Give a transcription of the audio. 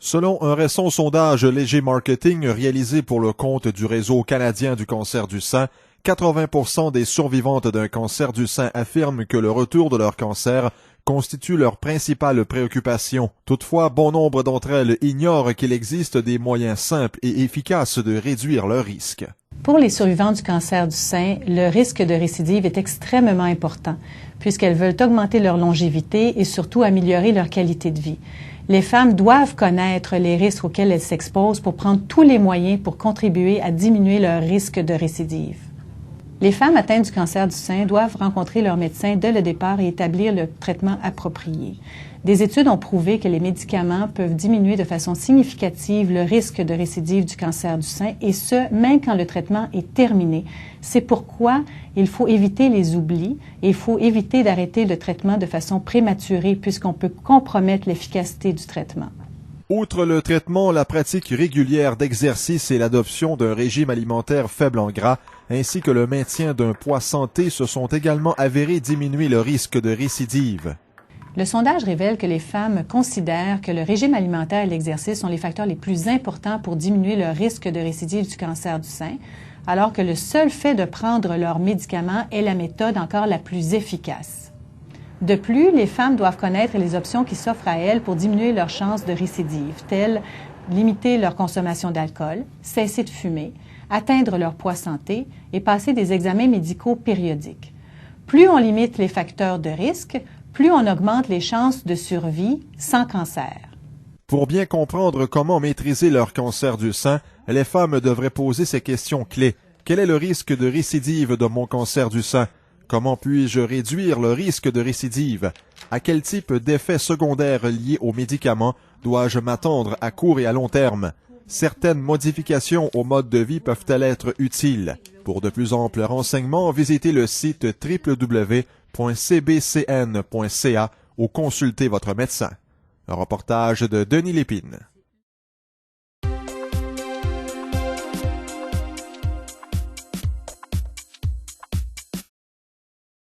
Selon un récent sondage Léger Marketing réalisé pour le compte du Réseau canadien du cancer du sein, 80% des survivantes d'un cancer du sein affirment que le retour de leur cancer constitue leur principale préoccupation. Toutefois, bon nombre d'entre elles ignorent qu'il existe des moyens simples et efficaces de réduire leur risque. Pour les survivantes du cancer du sein, le risque de récidive est extrêmement important, puisqu'elles veulent augmenter leur longévité et surtout améliorer leur qualité de vie. Les femmes doivent connaître les risques auxquels elles s'exposent pour prendre tous les moyens pour contribuer à diminuer leur risque de récidive. Les femmes atteintes du cancer du sein doivent rencontrer leur médecin dès le départ et établir le traitement approprié. Des études ont prouvé que les médicaments peuvent diminuer de façon significative le risque de récidive du cancer du sein, et ce, même quand le traitement est terminé. C'est pourquoi il faut éviter les oublis et il faut éviter d'arrêter le traitement de façon prématurée, puisqu'on peut compromettre l'efficacité du traitement. Outre le traitement, la pratique régulière d'exercice et l'adoption d'un régime alimentaire faible en gras, ainsi que le maintien d'un poids santé se sont également avérés diminuer le risque de récidive. Le sondage révèle que les femmes considèrent que le régime alimentaire et l'exercice sont les facteurs les plus importants pour diminuer le risque de récidive du cancer du sein, alors que le seul fait de prendre leurs médicaments est la méthode encore la plus efficace. De plus, les femmes doivent connaître les options qui s'offrent à elles pour diminuer leurs chances de récidive, telles limiter leur consommation d'alcool, cesser de fumer, atteindre leur poids santé et passer des examens médicaux périodiques. Plus on limite les facteurs de risque, plus on augmente les chances de survie sans cancer. Pour bien comprendre comment maîtriser leur cancer du sein, les femmes devraient poser ces questions clés. Quel est le risque de récidive de mon cancer du sein? Comment puis-je réduire le risque de récidive? À quel type d'effets secondaires liés aux médicaments dois-je m'attendre à court et à long terme? Certaines modifications au mode de vie peuvent-elles être utiles? Pour de plus amples renseignements, visitez le site www.cbcn.ca ou consultez votre médecin. Un reportage de Denis Lépine.